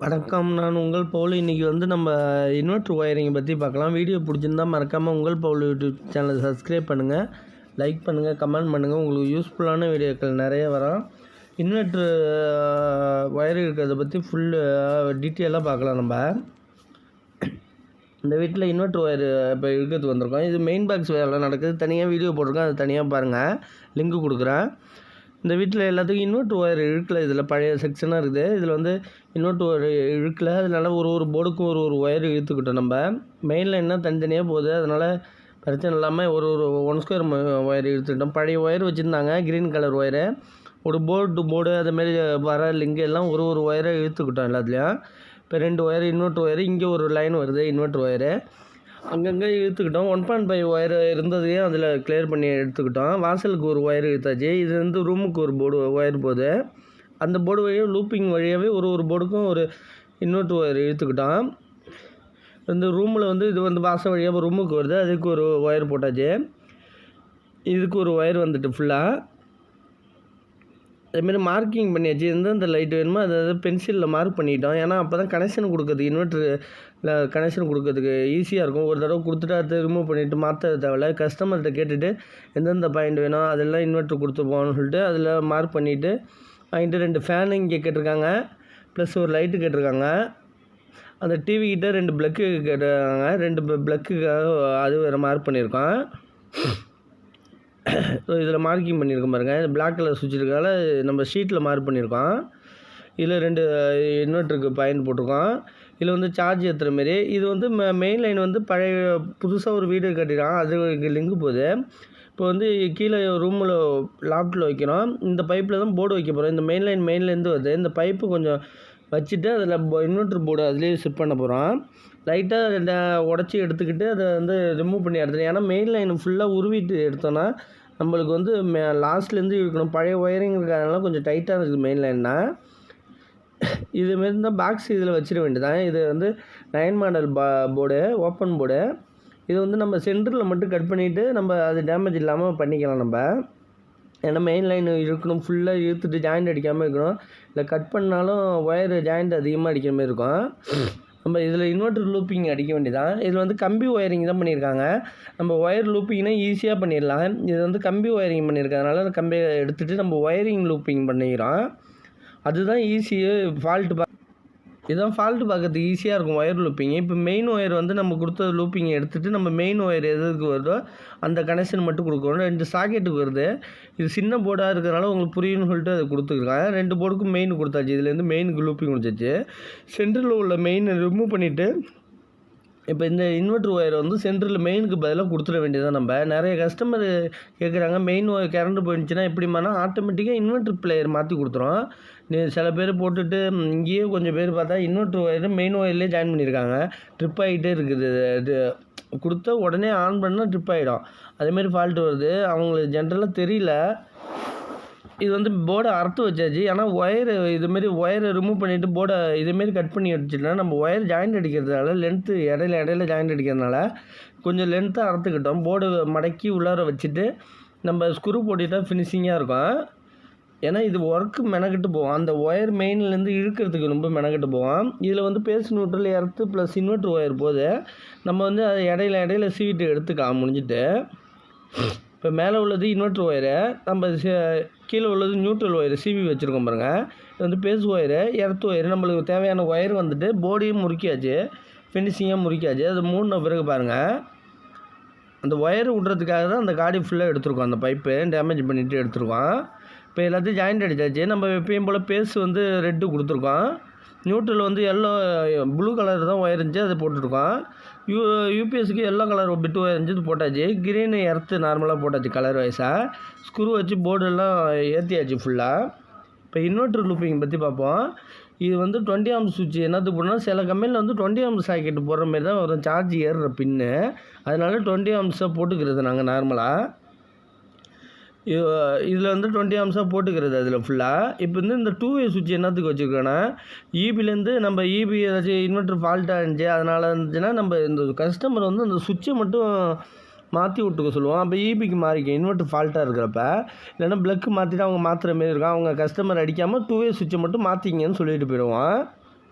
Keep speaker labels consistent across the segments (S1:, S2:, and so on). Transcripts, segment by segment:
S1: வணக்கம். நான் உங்கள் பவுல். இன்றைக்கி நம்ம இன்வெர்டர் ஒயரிங்கை பற்றி பார்க்கலாம். வீடியோ பிடிச்சிருந்தால் மறக்காமல் உங்கள் பவுல் யூடியூப் சேனலை சப்ஸ்கிரைப் பண்ணுங்கள், லைக் பண்ணுங்கள், கமெண்ட் பண்ணுங்கள். உங்களுக்கு யூஸ்ஃபுல்லான வீடியோக்கள் நிறைய வரும். இன்வெர்ட்ரு ஒயர் இருக்கிறத பற்றி டீட்டெயிலாக பார்க்கலாம். நம்ம இந்த வீட்டில் இன்வெர்டர் ஒயர் இப்போ இருக்கிறதுக்கு வந்திருக்கோம். இது மெயின் பாக்ஸ் வேலை நடக்குது, தனியாக வீடியோ போட்டிருக்கோம், அது தனியாக பாருங்கள், லிங்க் கொடுக்குறேன். இந்த வீட்டில் எல்லாத்துக்கும் இன்வெர்டர் ஒயர் இழுக்கல. இதில் பழைய செக்ஷனாக இருக்குது. இதில் இன்வெர்டர் ஒயர் இழுக்கல. அதனால ஒரு போர்டுக்கும் ஒரு ஒயர் இழுத்துக்கிட்டோம். நம்ம மெயினில் என்ன தனித்தனியாக போகுது, அதனால் பிரச்சனை இல்லாமல் ஒரு 1 ஸ்கொயர் ஒயர் இழுத்துக்கிட்டோம். பழைய ஒயர் வச்சுருந்தாங்க, க்ரீன் கலர் ஒயரு. ஒரு போர்டு அதுமாரி வர லிங்க் எல்லாம் ஒரு ஒயரை இழுத்துக்கிட்டோம் எல்லாத்துலேயும். இப்போ 2 ஒயர் இன்வெர்டர் ஒயர், இங்கே ஒரு லைன் வருது இன்வெர்டர் ஒயரு, அங்கங்கே இழுத்துக்கிட்டோம். 1.5 ஒயர் இருந்ததையும் அதில் கிளியர் பண்ணி எடுத்துக்கிட்டோம். வாசலுக்கு ஒரு ஒயர் இழுத்தாச்சு. இது ரூமுக்கு ஒரு ஒயர் போகுது. அந்த போர்டு வழியாக லூப்பிங் வழியாகவே ஒரு போர்டுக்கும் ஒரு இன்வெர்டர் ஒயர் இழுத்துக்கிட்டோம். ரூமில் இது வாசல் வழியாக ரூமுக்கு வருது, அதுக்கு ஒரு ஒயர் போட்டாச்சு. இதுக்கு ஒரு ஒயர் ஃபுல்லாக அதுமாரி மார்க்கிங் பண்ணியாச்சு. எந்தெந்த லைட் வேணுமோ அதை பென்சிலில் மார்க் பண்ணிட்டோம். ஏன்னா அப்போ தான் கனெக்ஷன் கொடுக்குறதுக்கு, இன்வெர்ட்டரில் கனெக்ஷன் கொடுக்கறதுக்கு ஈஸியாக இருக்கும். ஒரு தடவை கொடுத்துட்டு அதை ரிமூவ் பண்ணிவிட்டு மாற்ற தேவையில்ல. கஸ்டமர்கிட்ட கேட்டுட்டு எந்தெந்த பாயிண்ட் வேணும் அதெல்லாம் இன்வெர்ட்டர் கொடுத்து போகணும்னு சொல்லிட்டு அதில் மார்க் பண்ணிவிட்டு வாங்கிட்டு 2 ஃபேனு இங்கே கேட்டிருக்காங்க, ப்ளஸ் ஒரு லைட்டு கேட்டிருக்காங்க. அந்த டிவி கிட்டே 2 ப்ளக்கு கேட்டிருக்காங்க. 2 ப்ளக்குக்காக அது வேறு மார்க் பண்ணியிருக்கோம். இதில் மார்க்கிங் பண்ணியிருக்கோம் பாருங்கள். இது பிளாக் கலர் சுவிட்ச் இருக்கிறதால நம்ம ஷீட்டில் மார்க் பண்ணியிருக்கோம். இதில் 2 இன்வெர்ட்டருக்கு பாயிண்ட் போட்டிருக்கோம். இதில் சார்ஜ் ஏற்றுற மாரி. இது மெயின் லைன் பழைய புதுசாக ஒரு வீடியோ கட்டிருக்கான், அதுக்கு லிங்க் போகுது. இப்போ கீழே ரூமில் லாப்டில் வைக்கிறோம். இந்த பைப்பில் தான் போர்டு வைக்க போகிறோம். இந்த மெயின்லேருந்து வருது. இந்த பைப்பு கொஞ்சம் வச்சுட்டு அதில் இன்வெர்ட்டர் போர்டு அதுலேயே செட் பண்ண போகிறோம். லைட்டாக உடச்சி எடுத்துக்கிட்டு அதை ரிமூவ் பண்ணி எடுத்துட்டேன். ஏன்னா மெயின் லைன் ஃபுல்லாக உருவிட்டு எடுத்தோன்னா நம்மளுக்கு லாஸ்ட்லேருந்து இழுக்கணும். பழைய ஒயரிங் இருக்கிறதுனால கொஞ்சம் டைட்டாக இருக்குது மெயின் லைன்னா. இதுமாரி தான் பாக்ஸ் இதில் வச்சிட வேண்டியதான். இது 9 மாடல் போர்டு, ஓப்பன் போர்டு. இது நம்ம சென்டரில் மட்டும் கட் பண்ணிவிட்டு நம்ம அது டேமேஜ் இல்லாமல் பண்ணிக்கலாம். நம்ம ஏன்னா மெயின் லைன் இருக்கணும், ஃபுல்லாக இழுத்துட்டு ஜாயிண்ட் அடிக்காமல் இருக்கணும். இல்லை கட் பண்ணாலும் ஒயர் ஜாயிண்ட் அதிகமாக அடிக்கிற மாதிரி இருக்கும். நம்ம இதில் இன்வெர்ட்டர் லூப்பிங் அடிக்க வேண்டியதான். இதில் கம்பி ஒயரிங் தான் பண்ணியிருக்காங்க. நம்ம ஒயர் லூப்பிங்னா ஈஸியாக பண்ணிடலாம். இது கம்பி ஒயரிங் பண்ணியிருக்கிறதுனால அந்த கம்பியை எடுத்துகிட்டு நம்ம ஒயரிங் லூப்பிங் பண்ணிக்கிறோம். அதுதான் ஈஸியாக இதுதான் ஃபால்ட்டு பார்க்கறதுக்கு ஈஸியாக இருக்கும் ஒயர் லூப்பிங். இப்போ மெயின் ஒயர் நம்ம கொடுத்த லூப்பிங்கை எடுத்துகிட்டு நம்ம மெயின் ஒயர் எதுக்கு வருதோ அந்த கனெக்ஷன் மட்டும் கொடுக்குறோம். 2 சாக்கெட்டுக்கு வருது. இது சின்ன போர்டாக இருக்கிறதுனால உங்களுக்கு புரியும்னு சொல்லிட்டு அதை கொடுத்துருக்காங்க. 2 போர்டுக்கும் மெயின் கொடுத்தாச்சு. இதுலேருந்து மெயினுக்கு லூப்பிங் கொடுத்தாச்சு. சென்டரில் உள்ள மெயினை ரிமூவ் பண்ணிவிட்டு இப்போ இந்த இன்வெர்ட்டர் ஒயர் சென்டரில் மெயினுக்கு பதிலாக கொடுத்துட வேண்டியதான். நம்ம நிறைய கஸ்டமர் கேட்குறாங்க, மெயின் ஒயர் கரண்ட் போயிடுச்சுன்னா எப்படிமானா ஆட்டோமேட்டிக்காக இன்வெர்ட்டர் பிளேயர் மாற்றி கொடுத்துரும். சில பேர் போட்டுட்டு இங்கேயே கொஞ்சம் பேர் பார்த்தா இன்வெர்ட்டர் ஒயர் மெயின் ஒயர்லேயே ஜாயின் பண்ணியிருக்காங்க. ட்ரிப் ஆகிட்டே இருக்குது. இது கொடுத்தா உடனே ஆன் பண்ணால் ட்ரிப் ஆகிடும். அதேமாரி ஃபால்ட்டு வருது. அவங்களுக்கு ஜென்ரலாக தெரியல. இது போர்டை அறுத்து வச்சாச்சு. ஏன்னா இதுமாரி ஒயரை ரிமூவ் பண்ணிவிட்டு போர்டை இதுமாரி கட் பண்ணி வச்சுட்டோம்னா நம்ம ஒயர் ஜாயிண்ட் அடிக்கிறதுனால லென்த்து இடையில ஜாயிண்ட் அடிக்கிறதுனால கொஞ்சம் லென்த்தாக அறுத்துக்கிட்டோம். போர்டு மடக்கி உள்ளார வச்சுட்டு நம்ம ஸ்க்ரூ போட்டுட்டால் ஃபினிஷிங்காக இருக்கும். ஏன்னா இது ஒர்க்கு மெனக்கெட்டு போவோம். அந்த ஒயர் மெயின்லேருந்து இழுக்கிறதுக்கு ரொம்ப மெனக்கெட்டு போவோம். இதில் phase neutral earth plus inverter wire போது நம்ம அதை இடையில சீவிட்டு எடுத்துக்கலாம் முடிஞ்சிட்டு. இப்போ மேலே உள்ளது இன்வெர்ட்டர் ஒயரு, நம்ம கீழே உள்ளது நியூட்ரல் ஒயரு சீவி வச்சுருக்கோம் பாருங்கள். இது பேஸ் ஒயரு, எர்த்து ஒயரு. நம்மளுக்கு தேவையான ஒயர் போர்டையும் முறுக்கியாச்சு, ஃபினிஷிங்காக முறுக்கியாச்சு. அது 3 பிறகு பாருங்கள், அந்த ஒயர் விட்றதுக்காக தான் அந்த காடி ஃபுல்லாக எடுத்துருக்கோம். அந்த பைப்பு டேமேஜ் பண்ணிவிட்டு எடுத்துருக்கோம். இப்போ எல்லாத்தையும் ஜாயிண்ட் அடித்தாச்சு. நம்ம எப்பயும் போல் பேஸ் ரெட்டு கொடுத்துருக்கோம். நியூட்ரல் எல்லோ ப்ளூ கலர் தான் ஒயர் இருந்துச்சு, அதை போட்டுருக்கோம். யூபிஎஸ்க்கு எல்லோ கலர் பிட்டு ஒயர் இருந்துச்சு, போட்டாச்சு. க்ரீனு எர்த்து நார்மலாக போட்டாச்சு கலர் வைஸாக. ஸ்க்ரூ வச்சு போர்டெல்லாம் ஏற்றியாச்சு ஃபுல்லாக. இப்போ இன்வெர்ட்டர் லூப்பிங் பற்றி பார்ப்போம். இது 20 ஆம்ஸ் சுவிட்ச் என்னத்துக்கு போனால் சில கம்பெனியில் 20 ஆம்ஸ் சாக்கெட்டு போடுற மாதிரி தான் வரும் சார்ஜ் ஏறுற பின்னு. அதனால 20 ஆம்ஸாக போட்டுக்கிறது நாங்கள் நார்மலாக. இதில் 20 ஆம்ஸாக போட்டுக்கிறது அதில் ஃபுல்லாக. இப்போ இந்த 2-வே சுவிட்ச் என்னத்துக்கு வச்சுருக்கோன்னா ஈபிலேருந்து நம்ம ஈபி ஏதாச்சும் இன்வெர்ட்டர் ஃபால்ட்டாக இருந்துச்சு அதனால் இருந்துச்சுன்னா நம்ம இந்த கஸ்டமர் அந்த சுவிட்சை மட்டும் மாற்றி விட்டுக்க சொல்லுவோம். அப்போ ஈபிக்கு மாறிக்கும் இன்வெர்ட்டர் ஃபால்ட்டாக இருக்கிறப்ப. இல்லைன்னா ப்ளக்கு மாற்றிட்டு அவங்க மாற்றுற மாரி இருக்கும். அவங்க கஸ்டமர் அடிக்காமல் 2-வே சுவிட்சை மட்டும் மாற்றிங்கன்னு சொல்லிட்டு போயிடுவோம்.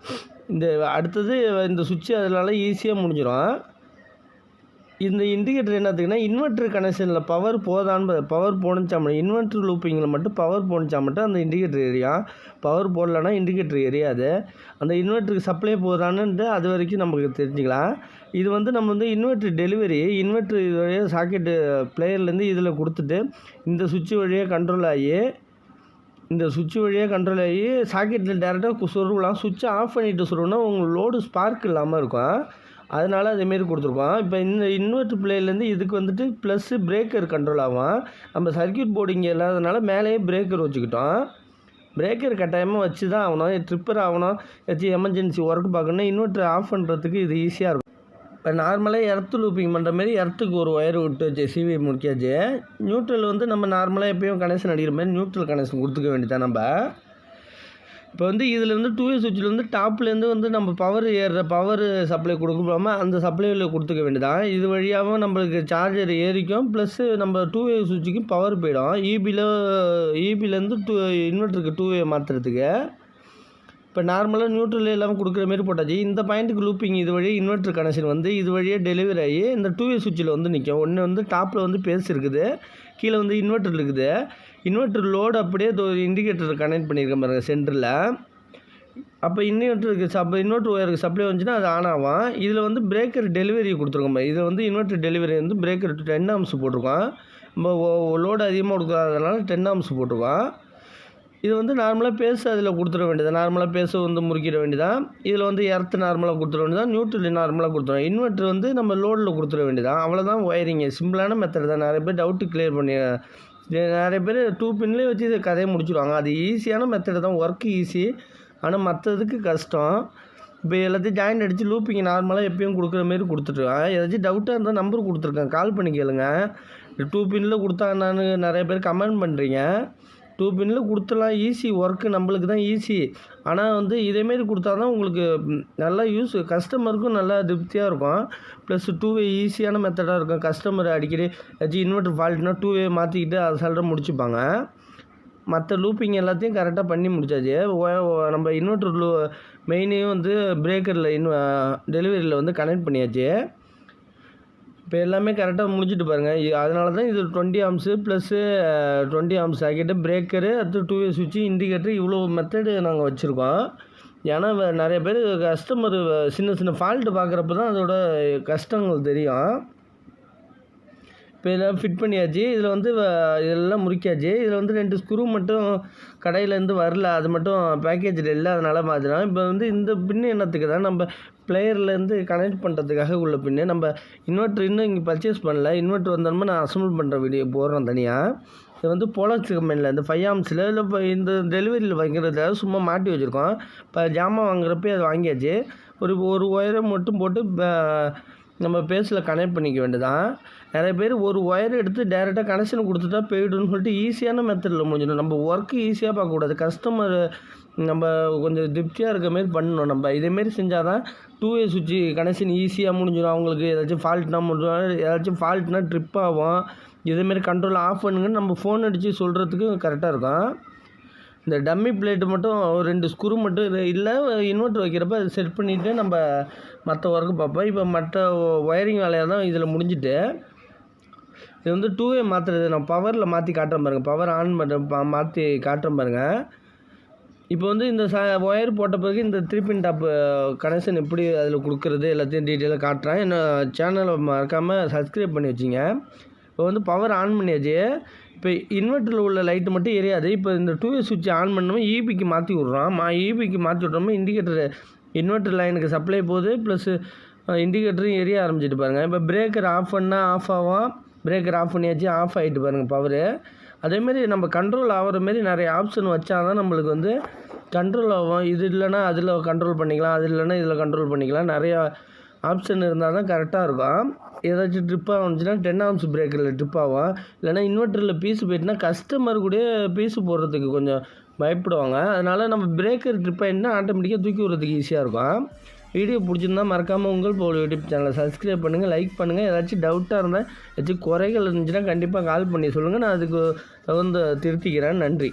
S1: இந்த அடுத்தது இந்த சுவிட்சு அதனால ஈஸியாக முடிஞ்சிடும். இந்த இண்டிகேட்டர் என்னத்துக்குன்னா இன்வெர்ட்டர் கனெக்ஷனில் பவர் போணுச்சா மட்டும் இன்வெர்ட்டர் லூப்பிங்கில் மட்டும் பவர் போணுச்சா மட்டும் அந்த இண்டிகேட்டர் எரியும். பவர் போடலன்னா இண்டிகேட்டர் எரியாது. அந்த இன்வெர்ட்டருக்கு சப்ளை போதானுன்ட்டு அது வரைக்கும் நமக்கு தெரிஞ்சுக்கலாம். இது வந்து நம்ம வந்து இன்வெர்ட்டர் டெலிவரி இன்வெர்ட்டர் வழியாக சாக்கெட்டு பிளேயர்லேருந்து இதில் கொடுத்துட்டு இந்த சுவிட்சு வழியாக கண்ட்ரோல் ஆகி சாக்கெட்டில் டேரெக்டாக சொருகலாம். சுவிட்சை ஆஃப் பண்ணிவிட்டு சொருகுனா உங்களுக்கு லோடு ஸ்பார்க் இல்லாமல் இருக்கும். அதனால் அதேமாரி கொடுத்துருக்கோம். இப்போ இந்த இன்வெர்ட்டர் பிளேயர்லேருந்து இதுக்கு வந்துட்டு ப்ளஸ்ஸு பிரேக்கர் கண்ட்ரோல் ஆகும். நம்ம சர்க்யூட் போர்டு இங்கே இல்லாதனால மேலேயே பிரேக்கர் வச்சுக்கிட்டோம். பிரேக்கர் கட்டாயமாக வச்சு தான் ஆகணும். ட்ரிப்பர் ஆகணும். ஏதாச்சும் எமர்ஜென்சி ஒர்க் பார்க்கணுன்னா இன்வெர்ட்டர் ஆஃப் பண்ணுறதுக்கு இது ஈஸியாக இருக்கும். இப்போ நார்மலாக எர்த்து லூப்பிங் பண்ணுற மாரி எர்த்துக்கு ஒரு ஒயர் விட்டு வச்சு சிவி முடிக்காச்சு. நியூட்ரல் வந்து நம்ம நார்மலாக எப்பயும் கனெக்ஷன் அடிக்கிற மாதிரி நியூட்ரல் கனெக்ஷன் கொடுத்துக்க வேண்டியதான். நம்ம இப்போ வந்து இதில் வந்து 2 வே சுவிட்சில் வந்து டாப்லேருந்து வந்து நம்ம பவர் சப்ளை கொடுக்காம அந்த சப்ளையில் கொடுத்துக்க வேண்டியதான். இது வழியாகவும் நம்மளுக்கு சார்ஜர் ஏறிக்கும். ப்ளஸ்ஸு நம்ம 2 வே சுவிட்சுக்கு பவர் போயிடும். ஈபிலேருந்து இன்வெர்ட்டருக்கு 2 வே மாற்றுறதுக்கு. இப்போ நார்மலாக நியூட்ரல் எல்லாம் கொடுக்குற மாரி போட்டாச்சு. இந்த பாயிண்ட்டுக்கு லூப்பிங் இது வழியாக இன்வெர்ட்டர் கனெக்ஷன் வந்து இது வழியாக டெலிவரி ஆகி இந்த 2 வே சுவிட்சில் வந்து நிற்கும். ஒன்று வந்து டாப்பில் வந்து பேஸ் இருக்குது, கீழே வந்து இன்வெர்ட்டர் இருக்குது. இன்வெர்ட்டர் லோடு அப்படியே இண்டிகேட்டர் கனெக்ட் பண்ணியிருக்கேன் பாருங்கள் சென்டரில். அப்போ இன்வெர்ட்டர் ஒயருக்கு சப்ளை வந்துச்சுன்னா அது ஆன் ஆகும். இதில் வந்து பிரேக்கர் டெலிவரி கொடுத்துருக்கோம். இதில் வந்து இன்வெர்ட்டர் டெலிவரி வந்து பிரேக்கர் 10 ஆம்ஸ் போட்டிருக்கோம். நம்ம லோடு அதிகமாக கொடுக்காததுனால 10 ஆம்ஸ் போட்டிருக்கோம். இது வந்து நார்மலாக பேச அதில் கொடுத்துட வேண்டியது. நார்மலாக பேச வந்து முறுக்கிட வேண்டியதான். இதில் வந்து எர்த்து நார்மலாக கொடுத்துட வேண்டியதான். நியூட்ரல் நார்மலாக கொடுத்துருவோம். இன்வெர்ட்டர் வந்து நம்ம லோடில் கொடுத்துட வேண்டியதான். அவ்வளோதான் ஒயரிங்க. சிம்பிளான மெத்தட் தான். நிறைய பேர் டவுட்டு கிளியர் பண்ணி நிறைய பேர் 2 பின்லேயே வச்சு இதை கதையை முடிச்சுடுவாங்க. அது ஈஸியான மெத்தடு தான். ஒர்க்கு ஈஸி, ஆனால் மற்றதுக்கு கஷ்டம். இப்போ எல்லாத்தையும் ஜாயின் அடித்து லூப்பிங்க நார்மலாக எப்பயும் கொடுக்குற மாரி கொடுத்துட்ருவேன். ஏதாச்சும் டவுட்டாக இருந்தால் நம்பர் கொடுத்துருக்கேன், கால் பண்ணி கேளுங்க. 2 பின்னில் கொடுத்தா நான் நிறைய பேர் கமெண்ட் பண்ணுறீங்க. 2 பின்னில் கொடுத்துலாம் ஈஸி, ஒர்க்கு நம்மளுக்கு தான் ஈஸி. ஆனால் வந்து இதேமாரி கொடுத்தா தான் உங்களுக்கு நல்லா கஸ்டமருக்கும் நல்லா திருப்தியாக இருக்கும். ப்ளஸ் 2 வே ஈஸியான மெத்தடாக இருக்கும். கஸ்டமர் அடிக்கடி ஏதாச்சும் இன்வெர்ட்டர் ஃபால்ட்னா 2 வே மாற்றிக்கிட்டு அதை சொல்கிற முடிச்சுப்பாங்க. மற்ற லூப்பிங் எல்லாத்தையும் கரெக்டாக பண்ணி முடிச்சாச்சு. நம்ம இன்வெர்ட்டர் மெயினையும் வந்து பிரேக்கரில் டெலிவரியில் வந்து கனெக்ட் பண்ணியாச்சு. இப்போ எல்லாமே கரெக்டாக முடிச்சுட்டு பாருங்கள். அதனால தான் இது 20 amps plus 20 amps socket, breaker, அடுத்து 2 வே சுவிட்சு, இண்டிகேட்டர், இவ்வளோ மெத்தடு நாங்கள் வச்சுருக்கோம். ஏன்னா நிறைய பேர் கஸ்டமர் சின்ன ஃபால்ட்டு பார்க்குறப்ப தான் அதோட கஷ்டங்கள் தெரியும். இப்போ இதெல்லாம் ஃபிட் பண்ணியாச்சு. இதில் வந்து இதெல்லாம் முறிக்காச்சு. இதில் வந்து 2 ஸ்க்ரூ மட்டும் கடையிலேருந்து வரல, அது மட்டும் பேக்கேஜில் இல்லை, அதனால் மாற்றினோம். இப்போ வந்து இந்த பின்னு என்னத்துக்கு தான் நம்ம பிளேயர்லேருந்து கனெக்ட் பண்ணுறதுக்காக உள்ள பின்னு. நம்ம இன்வெர்ட்டர் இன்னும் இங்கே பர்ச்சேஸ் பண்ணல. இன்வெர்ட்டர் வந்தாலுமே நான் அசம்பிள் பண்ணுற வீடியோ போடுறேன் தனியாக. இது வந்து போலக்ஸ் கம்பெனியில் இந்த 5 ஆம்ஸில் இல்லை இப்போ இந்த டெலிவரியில் வைக்கிறதுக்காக சும்மா மாட்டி வச்சுருக்கோம். இப்போ ஜாமான் வாங்குறப்பே அது வாங்கியாச்சு. ஒரு ஒயரை மட்டும் போட்டு நம்ம பேஸில் கனெக்ட் பண்ணிக்க வேண்டியதான். நிறைய பேர் ஒரு ஒயர் எடுத்து டேரெக்டாக கனெக்ஷன் கொடுத்துட்டா போய்டுன்னு சொல்லிட்டு ஈஸியான மெத்தடில் முடிஞ்சிடும். நம்ம ஒர்க்கு ஈஸியாக பார்க்கக்கூடாது. கஸ்டமர் நம்ம கொஞ்சம் திருப்தியாக இருக்க மாரி பண்ணணும். நம்ம இதேமாரி செஞ்சால் தான் 2 வே சுவிட்சு கனெக்ஷன் ஈஸியாக முடிஞ்சிடும். அவங்களுக்கு ஏதாச்சும் ஃபால்ட்னா முடிஞ்சிடும். ஏதாச்சும் ஃபால்ட்னா ட்ரிப் ஆகும். இதேமாரி கண்ட்ரோல் ஆஃப் பண்ணுங்கன்னு நம்ம ஃபோன் அடித்து சொல்கிறதுக்கு கரெக்டாக இருக்கும். இந்த டம்மி பிளேட்டு மட்டும் ஒரு 2 ஸ்க்ரூ மட்டும் இல்லை இன்வெர்ட்டர் வைக்கிறப்ப அதை செட் பண்ணிவிட்டு நம்ம மற்ற ஒர்க்கு பார்ப்போம். இப்போ மற்ற ஒயரிங் வேலையாக தான் இதில் முடிஞ்சுட்டு இது வந்து 2 வே மாற்றுறது நான் பவரில் மாற்றி காட்டுறேன் பாருங்கள். பவர் ஆன் பண்ணுற மாற்றி காட்டுறேன் பாருங்கள். இப்போ வந்து இந்த ஒயர் போட்ட பிறகு இந்த 3 பின் டாப் கனெக்ஷன் எப்படி அதில் கொடுக்குறது எல்லாத்தையும் டீட்டெயிலாக காட்டுறேன். என்ன சேனலை மறக்காமல் சப்ஸ்கிரைப் பண்ணி வச்சிங்க. இப்போ வந்து பவர் ஆன் பண்ணியாச்சு. இப்போ இன்வெர்ட்டரில் உள்ள லைட்டு மட்டும் எரியாது. இப்போ இந்த 2 வே சுவிட்ச் ஆன் பண்ணாமல் ஈபிக்கு மாற்றி விட்றோம். ஈபிக்கு மாற்றி விட்றோமோ இண்டிகேட்டர் இன்வெர்ட்டர் லைனுக்கு சப்ளை போகுது. ப்ளஸ் இண்டிகேட்டரும் எரிய ஆரம்பிச்சிட்டு பாருங்கள். இப்போ பிரேக்கர் ஆஃப் பண்ணால் ஆஃப் ஆகும். பிரேக்கர் ஆஃப் பண்ணியாச்சு, ஆஃப் ஆகிட்டு பாருங்கள் பவரு. அதேமாரி நம்ம கண்ட்ரோல் ஆகிற மாரி நிறைய ஆப்ஷன் வச்சா தான் நம்மளுக்கு வந்து கண்ட்ரோல் ஆகும். இது இல்லைனா அதில் கண்ட்ரோல் பண்ணிக்கலாம், அது இல்லைனா இதில் கண்ட்ரோல் பண்ணிக்கலாம். நிறையா ஆப்ஷன் இருந்தால் தான் கரெக்டாக இருக்கும். ஏதாச்சும் ட்ரிப் ஆகுச்சுன்னா 10 ஆம்ஸ் பிரேக்கரில் ட்ரிப் ஆகும். இல்லைனா இன்வெர்ட்டரில் பீஸு போயிட்டுனா கஸ்டமர் கூட பீஸு போடுறதுக்கு கொஞ்சம் பயப்படுவாங்க. அதனால் நம்ம பிரேக்கர் ட்ரிப் ஆகிட்டுனா ஆட்டோமேட்டிக்காக தூக்கி விடுறதுக்கு ஈஸியாக இருக்கும். வீடியோ பிடிச்சிருந்தால் மறக்காமல் உங்கள் போல் யூடியூப் சேனலை சப்ஸ்கிரைப் பண்ணுங்கள், லைக் பண்ணுங்கள். ஏதாச்சும் டவுட்டாக இருந்தால் ஏதாச்சும் குறைகள் இருந்துச்சுன்னா கண்டிப்பாக கால் பண்ணி சொல்லுங்கள். நான் அதுக்கு தகுந்த திருத்திக்கிறேன். நன்றி.